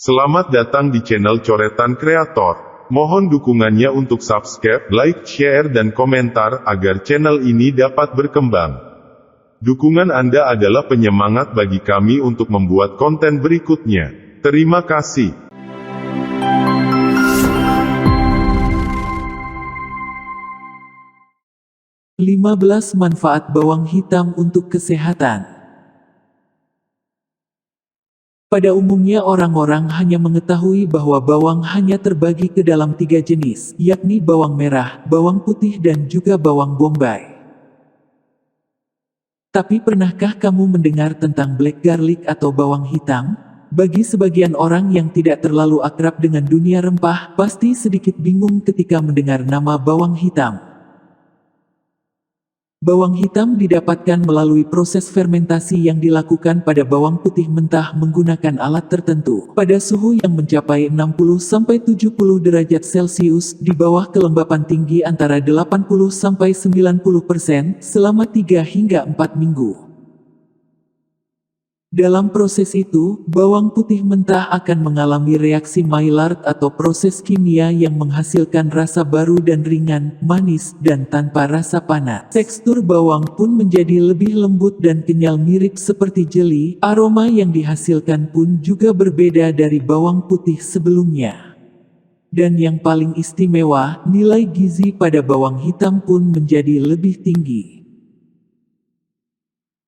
Selamat datang di channel Coretan Kreator. Mohon dukungannya untuk subscribe, like, share dan komentar, agar channel ini dapat berkembang. Dukungan Anda adalah penyemangat bagi kami untuk membuat konten berikutnya. Terima kasih. Lima belas manfaat bawang hitam untuk kesehatan. Pada umumnya orang-orang hanya mengetahui bahwa bawang hanya terbagi ke dalam 3 jenis, yakni bawang merah, bawang putih dan juga bawang bombay. Tapi pernahkah kamu mendengar tentang black garlic atau bawang hitam? Bagi sebagian orang yang tidak terlalu akrab dengan dunia rempah, pasti sedikit bingung ketika mendengar nama bawang hitam. Bawang hitam didapatkan melalui proses fermentasi yang dilakukan pada bawang putih mentah menggunakan alat tertentu, pada suhu yang mencapai 60-70 derajat Celcius, di bawah kelembapan tinggi antara 80-90%, selama 3 hingga 4 minggu. Dalam proses itu, bawang putih mentah akan mengalami reaksi Maillard atau proses kimia yang menghasilkan rasa baru dan ringan, manis, dan tanpa rasa panas. Tekstur bawang pun menjadi lebih lembut dan kenyal mirip seperti jeli. Aroma yang dihasilkan pun juga berbeda dari bawang putih sebelumnya. Dan yang paling istimewa, nilai gizi pada bawang hitam pun menjadi lebih tinggi.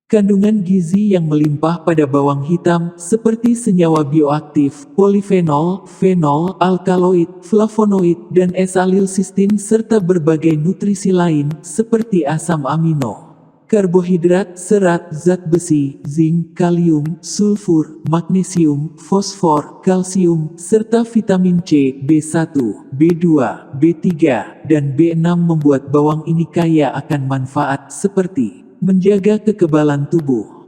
Kandungan gizi yang melimpah pada bawang hitam, seperti senyawa bioaktif, polifenol, fenol, alkaloid, flavonoid, dan S-alilsistin serta berbagai nutrisi lain, seperti asam amino, karbohidrat, serat, zat besi, zinc, kalium, sulfur, magnesium, fosfor, kalsium, serta vitamin C, B1, B2, B3, dan B6 membuat bawang ini kaya akan manfaat seperti menjaga kekebalan tubuh.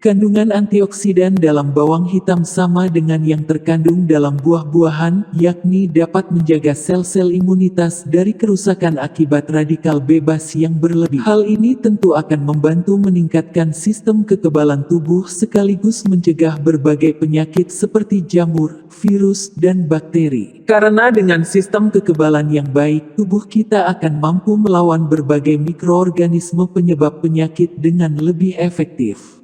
Kandungan antioksidan dalam bawang hitam sama dengan yang terkandung dalam buah-buahan, yakni dapat menjaga sel-sel imunitas dari kerusakan akibat radikal bebas yang berlebih. Hal ini tentu akan membantu meningkatkan sistem kekebalan tubuh sekaligus mencegah berbagai penyakit seperti jamur, virus, dan bakteri. Karena dengan sistem kekebalan yang baik, tubuh kita akan mampu melawan berbagai mikroorganisme penyebab penyakit dengan lebih efektif.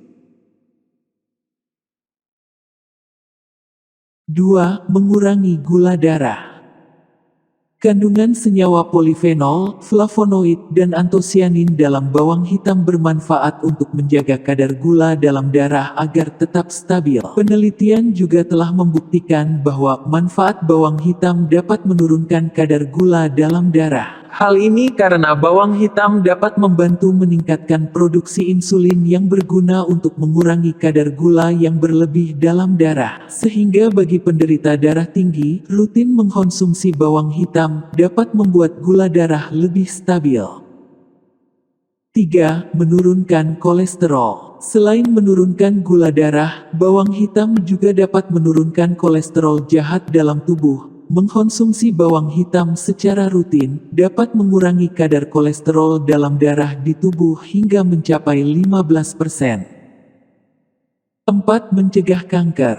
2. Mengurangi gula darah. Kandungan senyawa polifenol, flavonoid, dan antosianin dalam bawang hitam bermanfaat untuk menjaga kadar gula dalam darah agar tetap stabil. Penelitian juga telah membuktikan bahwa manfaat bawang hitam dapat menurunkan kadar gula dalam darah. Hal ini karena bawang hitam dapat membantu meningkatkan produksi insulin yang berguna untuk mengurangi kadar gula yang berlebih dalam darah. Sehingga bagi penderita darah tinggi, rutin mengkonsumsi bawang hitam dapat membuat gula darah lebih stabil. 3. Menurunkan kolesterol. Selain menurunkan gula darah, bawang hitam juga dapat menurunkan kolesterol jahat dalam tubuh. Mengkonsumsi bawang hitam secara rutin dapat mengurangi kadar kolesterol dalam darah di tubuh hingga mencapai 15%. 4. Mencegah kanker.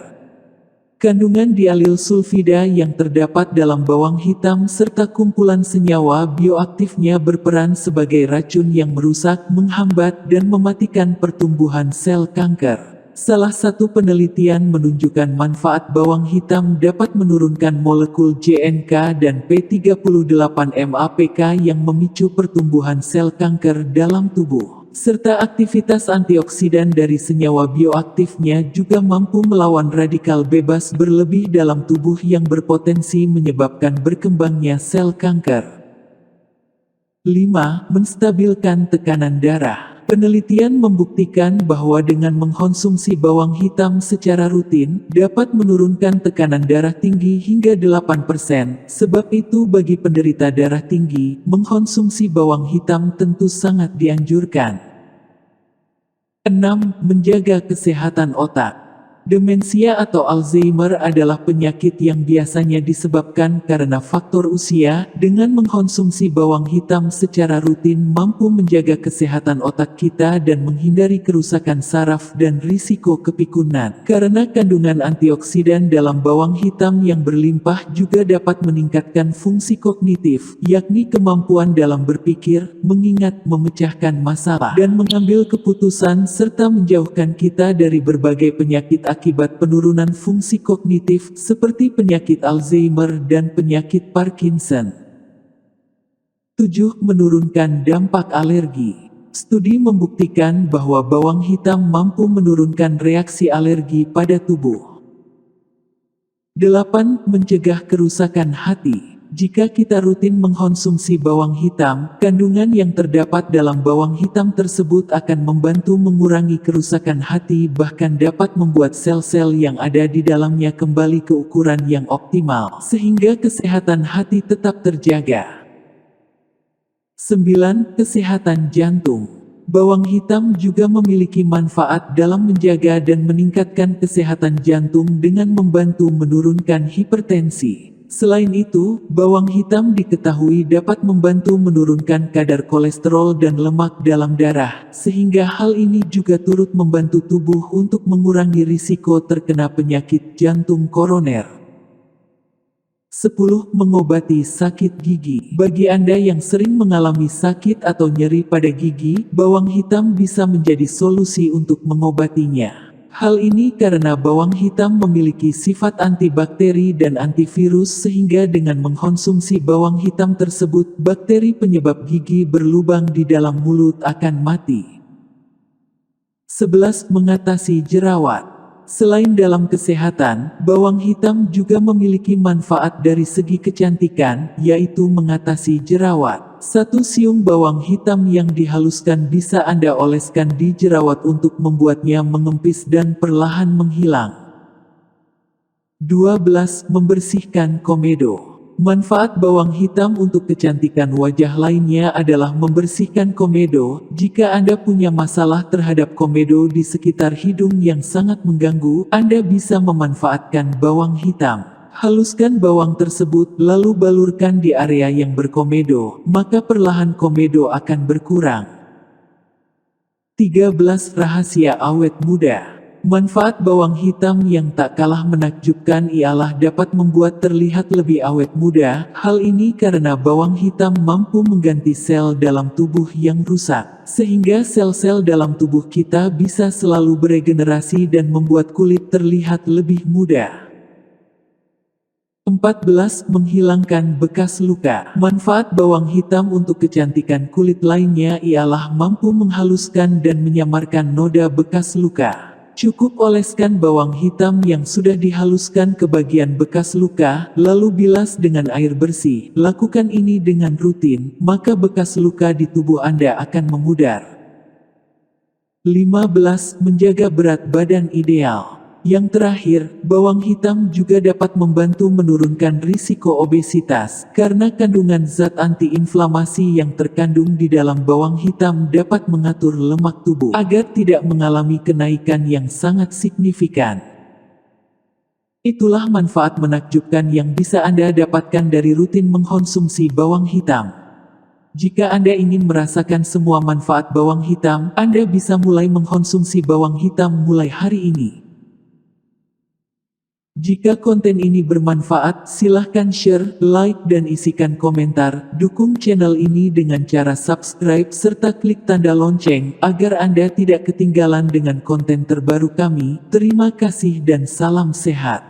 Kandungan dialil sulfida yang terdapat dalam bawang hitam serta kumpulan senyawa bioaktifnya berperan sebagai racun yang merusak, menghambat, dan mematikan pertumbuhan sel kanker. Salah satu penelitian menunjukkan manfaat bawang hitam dapat menurunkan molekul JNK dan P38-MAPK yang memicu pertumbuhan sel kanker dalam tubuh. Serta aktivitas antioksidan dari senyawa bioaktifnya juga mampu melawan radikal bebas berlebih dalam tubuh yang berpotensi menyebabkan berkembangnya sel kanker. 5. Menstabilkan tekanan darah. Penelitian membuktikan bahwa dengan mengkonsumsi bawang hitam secara rutin, dapat menurunkan tekanan darah tinggi hingga 8%. Sebab itu bagi penderita darah tinggi, mengkonsumsi bawang hitam tentu sangat dianjurkan. 6. Menjaga kesehatan otak. Demensia atau Alzheimer adalah penyakit yang biasanya disebabkan karena faktor usia. Dengan mengkonsumsi bawang hitam secara rutin mampu menjaga kesehatan otak kita dan menghindari kerusakan saraf dan risiko kepikunan. Karena kandungan antioksidan dalam bawang hitam yang berlimpah juga dapat meningkatkan fungsi kognitif, yakni kemampuan dalam berpikir, mengingat, memecahkan masalah, dan mengambil keputusan serta menjauhkan kita dari berbagai penyakit akibat penurunan fungsi kognitif seperti penyakit Alzheimer dan penyakit Parkinson. 7. Menurunkan dampak alergi. Studi membuktikan bahwa bawang hitam mampu menurunkan reaksi alergi pada tubuh. 8. Mencegah kerusakan hati. Jika kita rutin mengkonsumsi bawang hitam, kandungan yang terdapat dalam bawang hitam tersebut akan membantu mengurangi kerusakan hati, bahkan dapat membuat sel-sel yang ada di dalamnya kembali ke ukuran yang optimal, sehingga kesehatan hati tetap terjaga. 9. Kesehatan jantung. Bawang hitam juga memiliki manfaat dalam menjaga dan meningkatkan kesehatan jantung dengan membantu menurunkan hipertensi. Selain itu, bawang hitam diketahui dapat membantu menurunkan kadar kolesterol dan lemak dalam darah, sehingga hal ini juga turut membantu tubuh untuk mengurangi risiko terkena penyakit jantung koroner. 10. Mengobati sakit gigi. Bagi Anda yang sering mengalami sakit atau nyeri pada gigi, bawang hitam bisa menjadi solusi untuk mengobatinya. Hal ini karena bawang hitam memiliki sifat antibakteri dan antivirus sehingga dengan mengkonsumsi bawang hitam tersebut, bakteri penyebab gigi berlubang di dalam mulut akan mati. 11. Mengatasi jerawat. Selain dalam kesehatan, bawang hitam juga memiliki manfaat dari segi kecantikan, yaitu mengatasi jerawat. 1 siung bawang hitam yang dihaluskan bisa Anda oleskan di jerawat untuk membuatnya mengempis dan perlahan menghilang. 12. Membersihkan komedo. Manfaat bawang hitam untuk kecantikan wajah lainnya adalah membersihkan komedo. Jika Anda punya masalah terhadap komedo di sekitar hidung yang sangat mengganggu, Anda bisa memanfaatkan bawang hitam. Haluskan bawang tersebut lalu balurkan di area yang berkomedo, maka perlahan komedo akan berkurang. 13. Rahasia awet muda. Manfaat bawang hitam yang tak kalah menakjubkan ialah dapat membuat terlihat lebih awet muda. Hal ini karena bawang hitam mampu mengganti sel dalam tubuh yang rusak, sehingga sel-sel dalam tubuh kita bisa selalu beregenerasi dan membuat kulit terlihat lebih muda. 14. Menghilangkan bekas luka. Manfaat bawang hitam untuk kecantikan kulit lainnya ialah mampu menghaluskan dan menyamarkan noda bekas luka. Cukup oleskan bawang hitam yang sudah dihaluskan ke bagian bekas luka, lalu bilas dengan air bersih. Lakukan ini dengan rutin, maka bekas luka di tubuh Anda akan memudar. 15. Menjaga berat badan ideal. Yang terakhir, bawang hitam juga dapat membantu menurunkan risiko obesitas, karena kandungan zat antiinflamasi yang terkandung di dalam bawang hitam dapat mengatur lemak tubuh agar tidak mengalami kenaikan yang sangat signifikan. Itulah manfaat menakjubkan yang bisa Anda dapatkan dari rutin mengkonsumsi bawang hitam. Jika Anda ingin merasakan semua manfaat bawang hitam, Anda bisa mulai mengkonsumsi bawang hitam mulai hari ini. Jika konten ini bermanfaat, silahkan share, like, dan isikan komentar. Dukung channel ini dengan cara subscribe serta klik tanda lonceng, agar Anda tidak ketinggalan dengan konten terbaru kami. Terima kasih dan salam sehat.